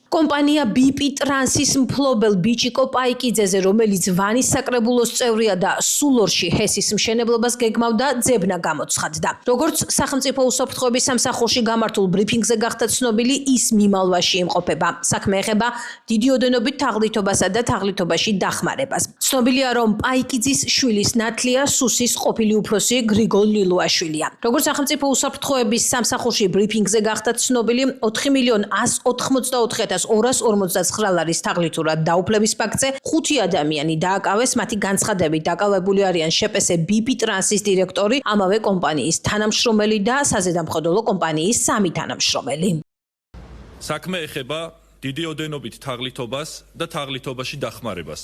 კომპანია BP ტრანსის მფლობელ ბიჭიკო პაიკიძეზე, რომელიც ვანის საკრებულოს წევრია და სულ ორში ჰესის მშენებლობას გეგმავდა, ძებნა გამოცხადდა. როგორც სახელმწიფო უსაფრთხოების სამსახურში გამართულ ბრიფინგზე გახდა ცნობილი, ის მიმალვაში იმყოფება. საქმე ეხება დიდი ოდენობით თაღლითობასა და თაღლითობაში დახმარებას. ცნობილია, რომ პაიკიძის შვილის ნათლია სუსის ყოფილი უფროსი გრიგოლ ლილუაშვილია. როგორც სახელმწიფო უსაფრთხოების სამსახურში ბრიფინგზე გახდა ცნობილი, 4.184.249 ლარის თაღლითურად დაუფლების ფაქტზე 5 ადამიანი დააკავეს, მათი განცხადებით დაკავებული არიან შეპესე BP ტრანსის დირექტორი, ამავე კომპანიის თანამშრომელი და საზედამხედველო კომპანიის 3 თანამშრომელი. საქმე ეხება დიდი ოდენობით თაღლითობას და თაღლითობაში დახმარებას.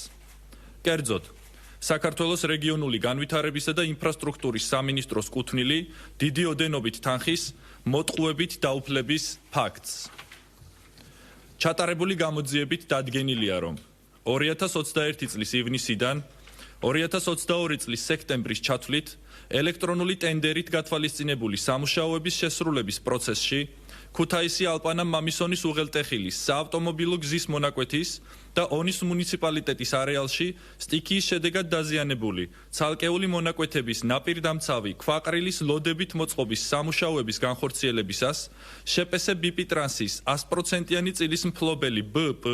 კერძოდ, საქართველოს რეგიონული განვითარებისა და ინფრასტრუქტურის სამინისტროს კუთვნილი დიდი ოდენობით თანხის მოტყუებით დაუფლების ფაქტს. ჩატარებული გამოძიებით დადგენილია, რომ 2021 წლის ივნისიდან 2022 წლის სექტემბრის ჩათვლით ელექტრონული ტენდერით გათვალისწინებული სამუშაოების შესრულების პროცესში ქუთაისი ალპანა მამისონის უღელტეხილის საავტომობილო გზის მონაკვეთის და ონის მუნიციპალიტეტის არეალში სტიქიის შედეგად დაზიანებული ცალკეული მონაკვეთების ნაპირდამცავი ქვაყრილის ლოდებით მოწყობის სამუშაოების განხორციელებისას შეპესე BP ტრანსის 100%-იანი წილის მფლობელი BP,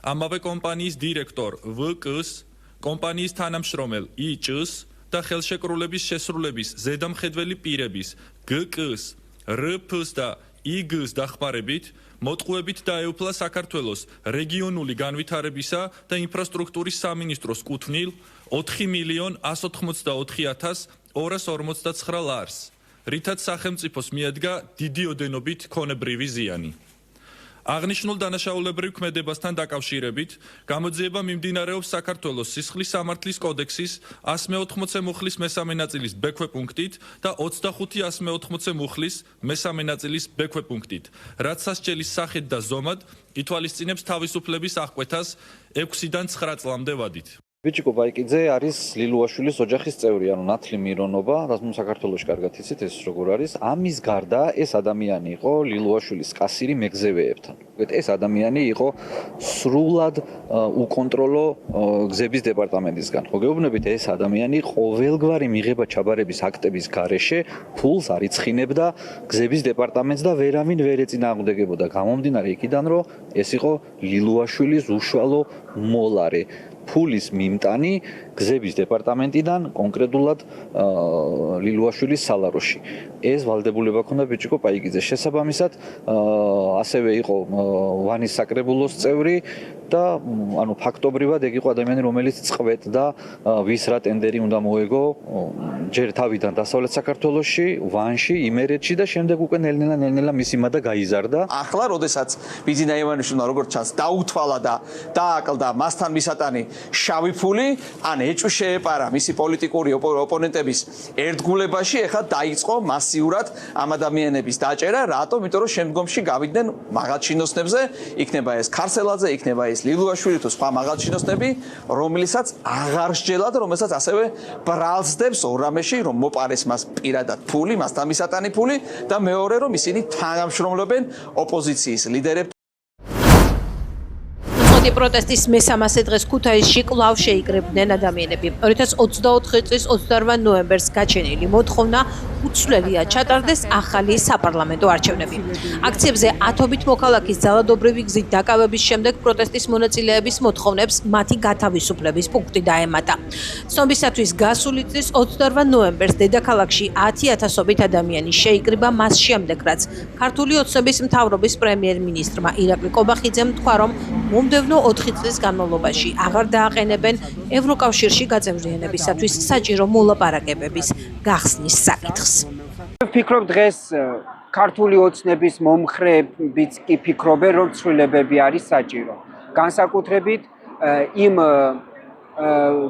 ამავე კომპანიის დირექტორ VK-ს, კომპანიის თანამშრომელ IČ-ს და ხელშეკრულების შესრულების ზედამხედველი პირების GK-ს, RP-ს და IG-ს დახმარებით მოტყუებით დაეუფლა საქართველოს რეგიონული განვითარებისა და ინფრასტრუქტურის სამინისტროს კუთვნილ 4.184.249 ლარს, რითაც სახელმწიფოს მიადგა დიდი ოდენობით ქონებრივი ზიანი. აღნიშნულ დანაშაულებრივ ქმედებასთან დაკავშირებით გამოძიება მიმდინარეობს საქართველოს სისხლის სამართლის კოდექსის 180 მუხლის მესამე ნაწილის ბ პუნქტით და 25 180 მუხლის მესამე ნაწილის ბ პუნქტით, რაც სასჯელის სახით და ზომად ითვალისწინებს თავისუფლების აღკვეთას 6-დან 9 წლამდე ვადით. ბიჭიკო პაიკიძე არის ლილუაშვილის ოჯახის წევრი, ანუ ნათლი მირონობა, რაც საქართველოში კარგად იცით ეს როგორ არის. ამის გარდა ეს ადამიანი იყო ლილუაშვილის კასირი მეგზევეებთან. ეს ადამიანი იყო სრულად უკონტროლო გზების დეპარტამენტისგან. ხო გეუბნებით, ეს ადამიანი ყოველგვარი მიღება ჩაბარების აქტების გარეშე ფულს არიცხინებდა გზების დეპარტამენტს და ვერავინ ვერ ეწინააღმდეგებოდა. გამომდინარე იქიდან, რომ ეს იყო ლილუაშვილის უშუალო მოლარე. ფულის მიმტანი გზების დეპარტამენტიდან კონკრეტულად ლილუაშვილის სალაროში. ეს ვალდებულება ჰქონდა ბიჭიკო პაიკიძეს. შესაბამისად, ასევე იყო ვანის საკრებულოს წევრი და ანუ ფაქტობრივად ეგ იყო ადამიანი, რომელიც წყვეტდა ვის რა ტენდერი უნდა მოეგო ჯერ თავიდან დასავლეთ საქართველოში, ვანში, იმერეთში და შემდეგ უკვე ნელ-ნელა მისი მადა გაიზარდა. ახლა როდესაც ბიძინა ივანიშვილმა როგორც ჩანს დაუთვალა და დააკლდა მასთან მისატანი შავი ფული, ან ეჭვი შეეპარა მისი პოლიტიკური ოპონენტების ერთგულებაში, ეხლა დაიწყო მასიურად ამ ადამიანების დაჭერა, რატომ? იმიტომ რომ შემდგომში გავიდნენ მაღალჩინოსნებზე, იქნება ეს ქარსელაძე, იქნება ეს ლილუაშვილი თუ სხვა მაღალჩინოსნები, რომელსაც აღარ სჯელად, რომელსაც ასევე ბრალსდებს ორამეში, რომ მოპარეს მას პირადად ფული, მასთან მისატანი ფული და მეორე რომ ისინი თანამშრომლობენ ოპოზიციის ლიდერებთან. პროტესტის მე-300 დღეს ქუთაისში კვლავ შეიკრიბნენ ადამიანები. 2024 წლის 28 ნოემბერს გაჩენილი მოთხოვნა უცვლელია ჩატარდეს ახალი საპარლამენტო არჩევნები. აქციებზე ათობით მოქალაქის ძალადობრივი გზით დაკავების შემდეგ პროტესტის მონაწილეების მოთხოვნებს მათი გათავისუფლების პუნქტი დაემატა. ცნობისათვის გასული წლის 28 ნოემბერს დედაქალაქში 10,000-ობით ადამიანი შეიკრიბა მას შემდეგ, რაც ქართული ოცნების მთავრობის პრემიერ-მინისტრმა ირაკლი კობახიძემ თქვა, რომ მომდევნო 4 წლის განმავლობაში აღარ დააყენებენ ევროკავშირში გაწევრიანებისათვის საჭირო მოლაპარაკებების გახსნის საკითხს. ვფიქრობ, დღეს ქართული ოცნების მომხრეებიც კი ფიქრობენ, რომ ცვლილებები არის საჭირო. განსაკუთრებით იმ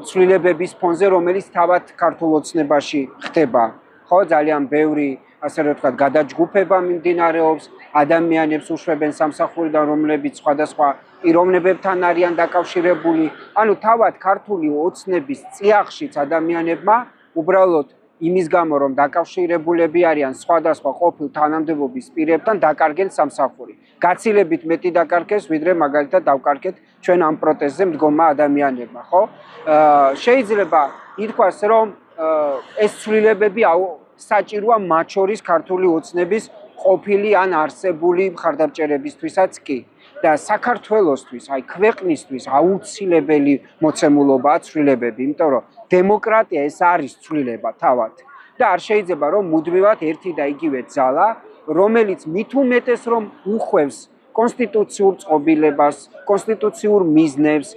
ცვლილებების ფონზე, რომელიც თავად ქართულ ოცნებაში ხდება. ხო, ძალიან ბევრი ასე რომ ვთქვათ, გადაჯგუფება მიმდინარეობს, ადამიანებს უშვებენ სამსახურიდან, რომლებიც სხვადასხვა პიროვნებებთან არიან დაკავშირებული. ანუ თავად ქართული ოცნების წიაღშიც ადამიანებმა უბრალოდ იმის გამო რომ დაკავშირებულები არიან სხვადასხვა ყოფილ თანამდებობის პირებთან დაკარგენ სამსახური. გაცილებით მეტი დაკარგეს, ვიდრე მაგალითად დავკარგეთ ჩვენ ამ პროტესტზე მდგომმა ადამიანებმა, ხო? შეიძლება ითქვას, რომ ეს ცვლილებები საჭიროა მათ შორის ქართული ოცნების ყოფილი ან არსებული მხარდამჭერებისთვისაც კი. და საქართველოსთვის, აი ქვეყნისთვის აუცილებელი მოცემულობაა ცვლილებები, იმიტომ რომ დემოკრატია ეს არის ცვლილება თავად. და არ შეიძლება რომ მუდმივად ერთი და იგივე ძალა, რომელიც მით უმეტეს რომ უხვევს კონსტიტუციურ წყობილებას, კონსტიტუციურ მიზნებს,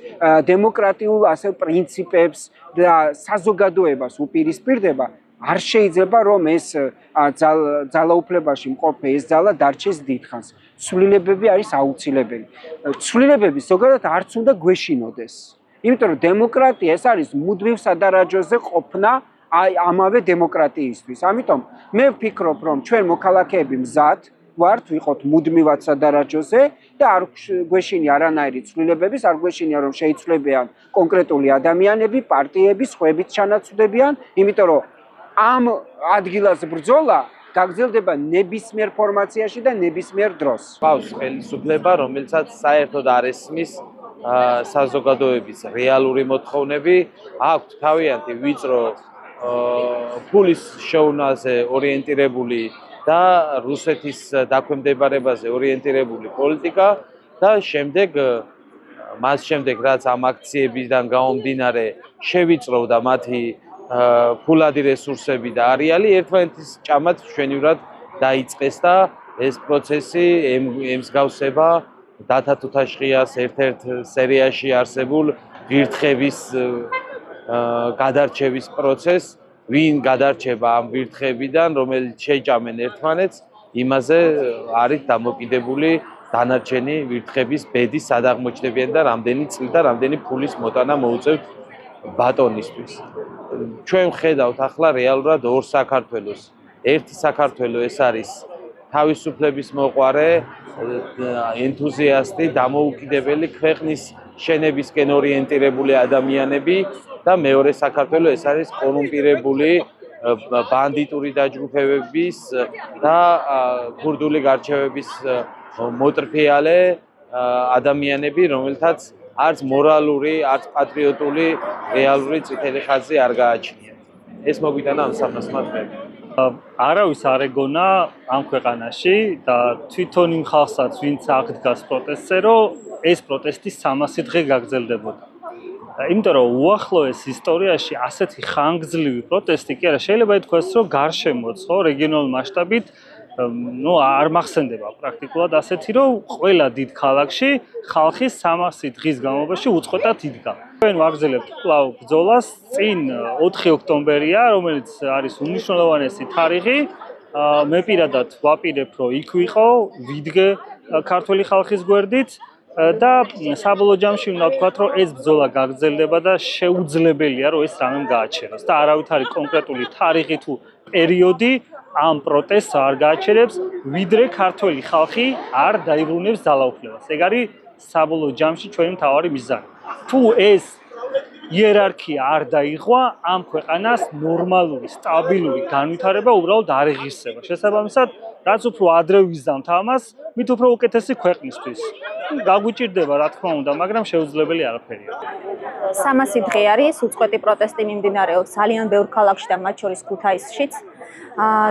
დემოკრატიულ ასე პრინციპებს და საზოგადოებას უპირისპირდება, არ შეიძლება რომ ეს ძალაუფლებაში მყოფი ეს ძალა დარჩეს დიდხანს. ცვლილებები არის აუცილებელი. ცვლილებები ზოგადად არც უნდა გვეშინოდეს. იმიტომ რომ დემოკრატია ეს არის მუდმივ სადარაჯოზე ყოფნა ამავე დემოკრატიისთვის. ამიტომ მე ვფიქრობ, რომ ჩვენ მოქალაქეები მზად ვართ ვიყოთ მუდმივად სადარაჯოზე და არ გვეშინია არანაირი ცვლილებების, არ გვეშინია რომ შეიცვლებიან კონკრეტული ადამიანები, პარტიები, სხვაებიც ჩანაცვლებიან, იმიტომ რომ ამ ადგილას ბრძოლა გაგრძელდება ნებისმიერ ფორმაციაში და ნებისმიერ დროს. ყავს ხელისუფლება, რომელსაც საერთოდ არ ესმის საზოგადოების რეალური მოთხოვნები, აქვთ თავიანთი ვიწრო ფულის შეუნაზე ორიენტირებული და რუსეთის დაქვემდებარებაზე ორიენტირებული პოლიტიკა და შემდეგ მას შემდეგ რაც ამ აქციებიდან გამომდინარე შევიწროვდა მათი ფულადი რესურსები და არეალი ერთმანეთის ჭამად მშვენივრად დაიწყეს და ეს პროცესი ემსგავსება დათა თუთაშხიას ერთ-ერთ სერიაში არსებულ ვირთხების გადარჩევის პროცესს, ვინ გადარჩება ამ ვირთხებიდან, რომელიც შეჭამენ ერთმანეთს, იმაზე არის დამოკიდებული დანარჩენი ვირთხების ბედი, სად აღმოჩნდებიან და რამდენი წლით და რამდენი ფულის მოტანა მოუწევთ ბატონისთვის. ჩვენ ვხედავთ ახლა რეალურად ორ საქართველოს. ერთი საქართველო ეს არის თავისუფლების მოყვარე, ენთუზიასტი, დამოუკიდებელი ქვეყნის შენებისკენ ორიენტირებული ადამიანები და მეორე საქართველო ეს არის კორუმპირებული ბანდიტური დაჯგუფებების და ქურდული გარჩევების მოტრფიალე ადამიანები, რომელთაც არც მორალური, არც პატრიოტული რეალური წითელი ხაზი არ გააჩნიათ. ეს მოგვიტანა ამ სამასმა დღემდე. არავის არ ეგონა ამ ქვეყანაში და თვითონ იმ ხალხსაც, ვინც აღდგას პროტესტზე, რომ ეს პროტესტი 300 დღე გაგრძელდებოდა. იმიტომ რომ უახლოეს ისტორიაში ასეთი ხანგრძლივი პროტესტი კი არა, შეიძლება ითქვას, რომ გარშემოც, ხო, რეგიონულ მასშტაბით არ მახსენდება პრაქტიკულად ასეთი, რომ ყველა დიდ ქალაქში ხალხი 300 დღის განმავლობაში უწყვეტად იდგა. ჩვენ ვაგრძელებთ კვლავ ბრძოლას, წინ 4 ოქტომბერია, რომელიც არის უმნიშვნელოვანესი თარიღი. მე პირადად ვაპირებ, რომ იქ ვიყო, ვიდგე ქართული ხალხის გვერდით და საბოლოო ჯამში უნდა ვთქვათ, რომ ეს ბრძოლა გაგრძელდება და შეუძლებელია, რომ ეს რამე გააჩეროს და არავითარი კონკრეტული თარიღი თუ პერიოდი ამ პროტესტს არ გააჩერებს, ვიდრე ქართული ხალხი არ დაიბრუნებს ძალაუფლებას. ეგ არის საბოლოო ჯამში ჩვენი მთავარი მიზანი. თუ ეს იერარქია არ დაიხვა, ამ ქვეყანას ნორმალური, სტაბილური განვითარება უბრალოდ არ იღისება. შესაბამისად, რაც უფრო ადრე ვიზამთ ამას, მით უფრო უკეთესი ქვეყნისთვის. გაგვიჭირდება, რა თქმა უნდა, მაგრამ შეუძლებელი არაფერია. 300 დღე არის უწყვეტი პროტესტი მიმდინარეობს ძალიან ბევრ ქალაქში და მათ შორის ქუთაისშიც.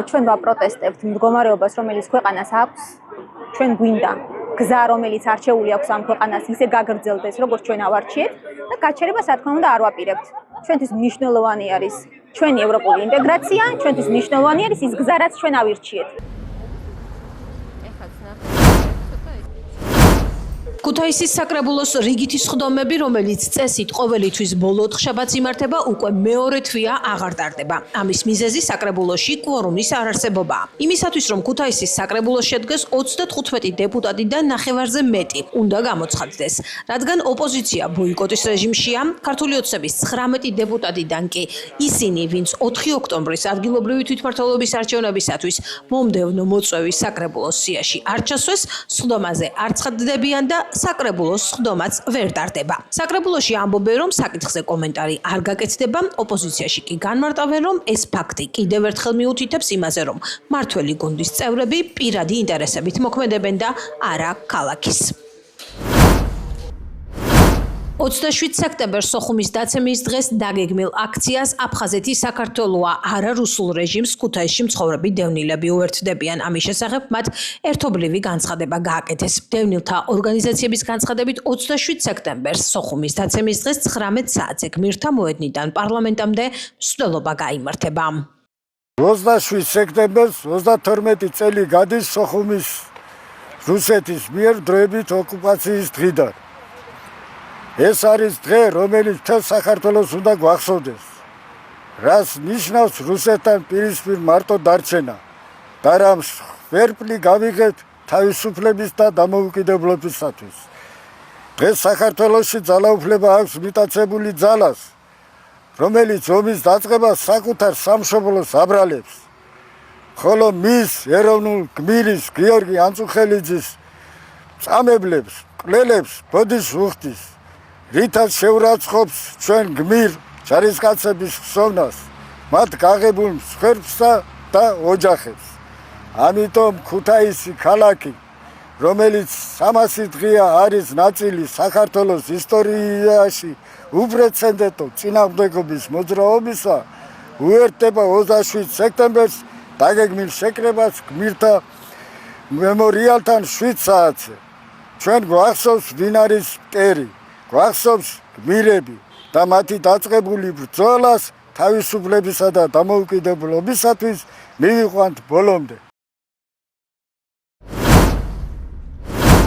ჩვენ ვაპროტესტებთ მდგომარეობას, რომელიც ქვეყანას აქვს. ჩვენ გვინდა გზა, რომელიც არჩეული აქვს ამ ქვეყანას, ისე გაგრძელდეს, როგორც ჩვენ ავარჩიეთ და გაჩერებას, რა თქმა უნდა, არ ვაპირებთ. ჩვენთვის მნიშვნელოვანი არის ჩვენი ევროპული ინტეგრაცია, ჩვენთვის მნიშვნელოვანი არის ის გზა, რაც ჩვენ ავირჩიეთ. ქუთაისის საკრებულოს რიგითი სხდომები, რომელიც წესით ყოველთვის ბოლო ოთხშაბათს იმართება, უკვე მეორე თვეა აღარ ტარდება. ამის მიზეზი საკრებულოში კვორუმის არარსებობაა. იმისათვის, რომ ქუთაისის საკრებულოს შედგეს 35 დეპუტატი და ნახევარზე მეტი, უნდა გამოცხადდეს. რადგან ოპოზიცია ბოიკოტის რეჟიმშია, ქართული ოცნების 19 დეპუტატიდან კი ისინი, ვინც 4 ოქტომბრის ადგილობრივი თვითმმართველობის არჩევნებისათვის მომდევნო მოწვევის საკრებულოს სიაში არ ჩასვეს, სხდომაზე არ ცხადდებიან და საკრებულოს სხდომაც ვერ ტარდება. საკრებულოში ამბობენ, რომ საკითხზე კომენტარი არ გაკეთდება, ოპოზიციაში კი განმარტავენ, რომ ეს ფაქტი კიდევ ერთხელ მიუთითებს იმაზე, რომ მართველი გუნდის წევრები პირადი ინტერესებით მოქმედებენ და არა ქალაქის. 27 სექტემბერს სოხუმის დაცემის დღეს დაგეგმილ აქციას აფხაზეთის საქართველოა არა რუსულ რეჟიმს ქუთაისში მცხოვრები დევნილები უერთდებიან. ამის შესახებ მათ ერთობლივი განცხადება გააკეთეს. დევნილთა ორგანიზაციების განცხადებით 27 სექტემბერს სოხუმის დაცემის დღეს 19 საათზე გმირთა მოედნიდან პარლამენტამდე მსვლელობა გაიმართება. 27 სექტემბერს 32 წელი გადის სოხუმის რუსეთის მიერ დროებით ოკუპაციის დღიდან. ეს არის დღე, რომელიც მთელ საქართველოს უნდა გვახსოვდეს. რას ნიშნავს რუსეთთან პირისპირ მარტო დარჩენა და რამ ვერპლი გავიღეთ თავისუფლების და დამოუკიდებლობისათვის. დღეს საქართველოში ძალაუფლება აქვს მიტაცებული ძალას, რომელიც ომის დაწყებას საკუთარ სამშობლოს აბრალებს. ხოლო მის ეროვნულ გმირის გიორგი ანწუხელიძის წამებლებს, კვლელებს ბოდის უხდის. რითაც შეურაცხყოფს ჩვენ გმირ ჯარისკაცების ხსოვნას, მათ გაღებულ მსხვერპლსა და ოჯახებს. ამიტომ ქუთაისი ქალაქი, რომელიც 300 დღეა არის ნაწილი საქართველოს ისტორიაში უპრეცედენტო წინააღმდეგობის მოძრაობისა, უერთდება 27 სექტემბერს დაგეგმილ შეკრებას გმირთა მემორიალთან 7 საათზე. ჩვენ გვახსოვს ვინ არის მტერი, გვახსოვს გმირები და მათი დაწყებული ბრძოლას თავისუფლებისა და დამოუკიდებლობისათვის მივიყვანთ ბოლომდე.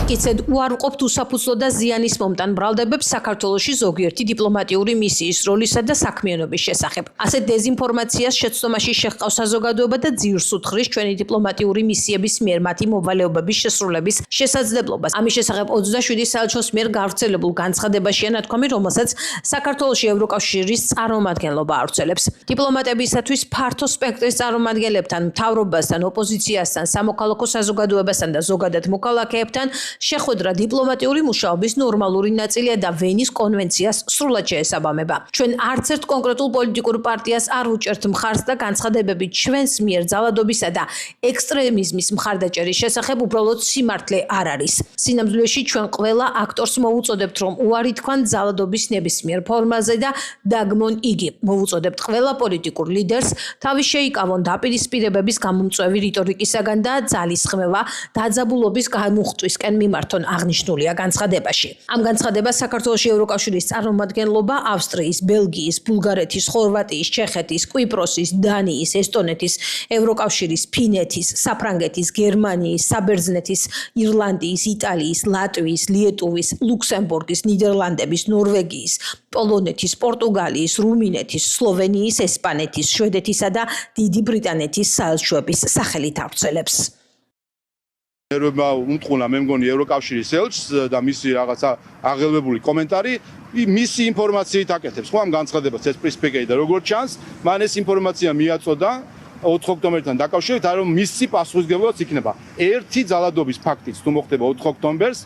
კიცედ უარყოფთ უსაფუძვლო და ზიანის მომტან ბრალდებებს საქართველოში ზოგიერთი დიპლომატიური მისიის როლისა და საქმიანობის შესახებ. ასეთ დეზინფორმაციას შეცდომაში შეჰყავს საზოგადოება და ძირს უთხრის ჩვენი დიპლომატიური მისიების მიერ მათი მოვალეობების შესრულების შესაძლებლობას. ამის შესახებ 27 საელჩოს მიერ გავრცელებულ განცხადებაშია ნათქვამი, რომელსაც საქართველოში ევროკავშირის წარმომადგენლობა ავრცელებს. დიპლომატებისათვის ფართო სპექტრის წარმომადგენლებთან, მთავრობასთან, ოპოზიციასთან, სამოქალაქო საზოგადოებასთან და ზოგადად მოქალაქეებთან შეხვედრა დიპლომატიური მუშაობის ნორმალური ნაწილია და ვენის კონვენციას სრულად შეესაბამება. ჩვენ არც ერთ კონკრეტულ პოლიტიკურ პარტიას არ უჭერთ მხარს და განცხადებები ჩვენს მიერ ძალადობისა და ექსტრემიზმის მხარდაჭერის შესახებ უბრალოდ სიმართლე არ არის. სინამდვილეში ჩვენ ყველა აქტორს მოვუწოდებთ, რომ უარი თქვან ძალადობის ნებისმიერ ფორმაზე და დაგმონ იგი. მოვუწოდებთ ყველა პოლიტიკურ ლიდერს თავის შეიკავონ დაპირისპირებების გამომწვევი რიტორიკისაგან და ძალისხმევა დაძაბულობის გამუხტვისკენ მიმართონ აღნიშნულია განცხადებაში. ამ განცხადებას საქართველოში ევროკავშირის წარმომადგენლობა ავსტრიის, ბელგიის, ბულგარეთის, ხორვატიის, ჩეხეთის, კვიპროსის, დანიის, ესტონეთის, ევროკავშირის, ფინეთის, საფრანგეთის, გერმანიის, საბერძნეთის, ირლანდიის, იტალიის, ლატვიის, ლიეტუვის, ლუქსემბურგის, ნიდერლანდების, ნორვეგიის, პოლონეთის, პორტუგალიის, რუმინეთის, სლოვენიის, ესპანეთის, შვედეთისა და დიდი ბრიტანეთის საელჩოების სახელით ავრცელებს. ერებმა უმტყუნა მე მგონი ევროკავშირის ელჩს და მისი რაღაცა აღელვებული კომენტარი მისი ინფორმაციით აკეთებს ხო ამ განცხადებას ეს პრისპეკეი და როგორც ჩანს მან ეს ინფორმაცია მიაწოდა 4 ოქტომბერთან დაკავშირებით რომ მისი პასუხისგებლობაც იქნება ერთი ძალადობის ფაქტიც თუ მოხდება 4 ოქტომბერს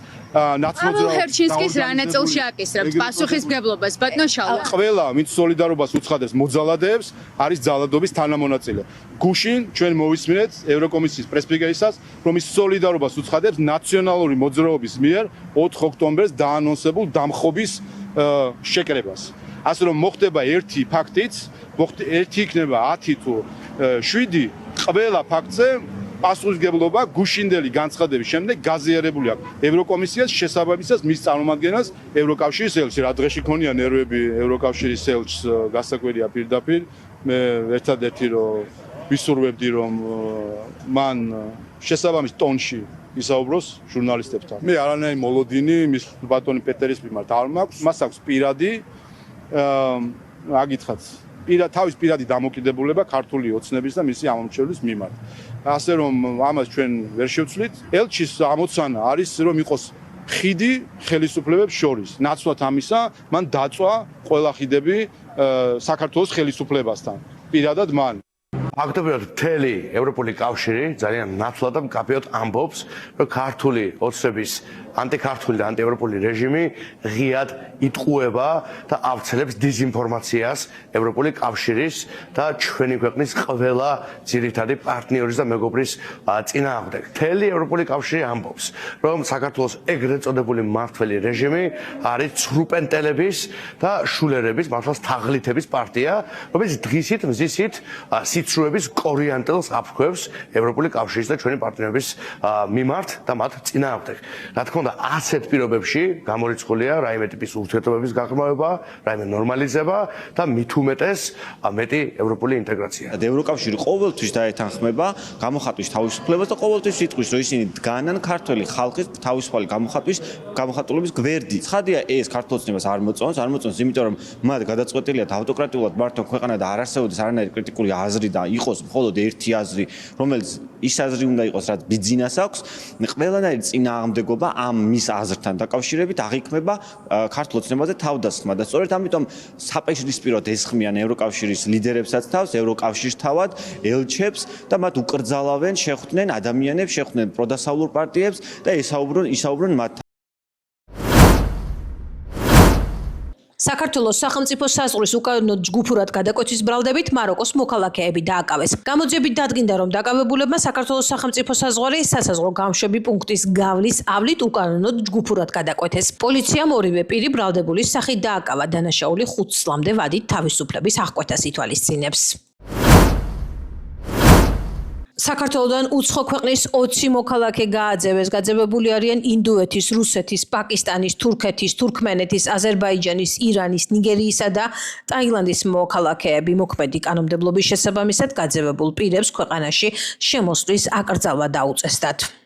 ნაცნობად ჰერჩინსკის რა ნაწილში აკისრებთ პასუხისგებლობას ბატონ შალვა ყველა ვინც სოლიდარობას უცხადებს მოძალადეებს არის ძალადობის თანამონაწილე გუშინ ჩვენ მოვისმინეთ ევროკომისიის პრესპიკერისას რომ ის სოლიდარობას უცხადებს ნაციონალური მოძრაობის მიერ 4 ოქტომბერს დაანონსებულ დამხობის შეკრებას ასე რომ მოხდება ერთი ფაქტიც ერთი იქნება 10 თუ 7 ყველა ფაქტზე პასუხისგებლობა გუშინდელი განცხადების შემდეგ გაზიარებული აქვს ევროკომისიას შესაბამისად მის წარმომადგენელს ევროკავშირის ელჩი რა დღეში ქონია ნერვები ევროკავშირის ელჩს გასაკვირია პირდაპირ მე ერთადერთი რომ ვისურვებდი რომ მან შესაბამის ტონში ისაუბროს ჟურნალისტებთან მე არანაირი მოლოდინი მის ბატონი პეტერის მიმართ არ მაქვს მას აქვს პირადი აგითხათ თავის პირადი დამოკიდებულება ქართული ოცნების და მისი ამომრჩევლის მიმართ. ასე რომ ამას ჩვენ ვერ შევცვლით. ელჩის ამოცანა არის რომ იყოს ხიდი ხელისუფლებებს შორის. ნაცვლად ამისა, მან დაწვა ყველა ხიდები საქართველოს ხელისუფლებასთან. პირადად მან ფაქტობრივად მთელი ევროპული კავშირი ძალიან ნაცვლად და მკაფიოდ ამბობს, რომ ქართული ოცნების ანტიქართული და ანტიევროპული რეჟიმი ღიად იტყუება და ავრცელებს დიზინფორმაციას ევროპული კავშირის და ჩვენი ქვეყნის ყველა ძირითადი პარტნიორის და მეგობრის წინააღმდეგ. მთელი ევროპული კავშირი ამბობს, რომ საქართველოს ეგრეთ წოდებული მმართველი რეჟიმი არის ცრუპენტელების და შულერების, მართლაც თაღლითების პარტია, რომელიც დღისით მზისით სიცრუების კორიანტელს აფრქვევს ევროპული კავშირის და ჩვენი პარტნიორების მიმართ და მათ წინააღმდეგ. Რა თქმა უნდა, ასეთ პირობებში გამორიცხულია რაიმე ტიპის ურთიერთობების გაღრმავება, რაიმე ნორმალიზება და მით უმეტეს მეტი ევროპული ინტეგრაცია. ევროკავშირი ყოველთვის დაეთანხმება გამოხატვის თავისუფლებას და ყოველთვის იტყვის, რომ ისინი დგანან ქართველი ხალხის თავისუფალი გამოხატულების გვერდით. ცხადია, ეს ქართულოცნებას არ მოწონს, იმიტომ რომ მათ გადაწყვეტილიათ ავტოკრატიულად მართონ ქვეყანა და არ არსებობდეს არანაირი კრიტიკული აზრი და იყოს მხოლოდ ერთი აზრი, რომელიც ის აზრი უნდა იყოს, რაც ბიძინას აქვს. ყველანაირი წინააღმდეგობა ამ მის აზრთან დაკავშირებით აღიქმება ქართულ ოცნებაზე თავდასხმა და სწორედ ამიტომ საპირისპიროდ ესხმიან ევროკავშირის ლიდერებსაც თავს, ევროკავშირს თავად ელჩებს და მათ უკრძალავენ, შეხვდნენ ადამიანებს, შეხვდნენ პროდასავლურ პარტიებს და ისაუბრონ მათ. საქართველოს სახელმწიფო საზღვრის უკანონო ჯგუფურად გადაკვეთვის ბრალდებით მაროკოს მოქალაქეები დააკავეს. გამოძიებით დადგინდა, რომ დაკავებულებმა საქართველოს სახელმწიფო საზღვარი სასაზღვრო გამშვები პუნქტის გავლის ავლით უკანონოდ ჯგუფურად გადაკვეთეს. პოლიციამ ორივე პირი ბრალდებულის სახით დააკავა, დანაშაული 5 წლამდე ვადით თავისუფლების აღკვეთას ითვალისწინებს. საქართველოდან უცხო ქვეყნის 20 მოქალაქე გააძევეს. გაძევებული არიან ინდოეთის, რუსეთის, პაკისტანის, თურქეთის, თურქმენეთის, აზერბაიჯანის, ირანის, ნიგერიისა და ტაილანდის მოქალაქეები. მოქმედი კანონმდებლობის შესაბამისად გაძევებულ პირებს ქვეყანაში შემოსვლის აკრძალვა დაუწესდათ.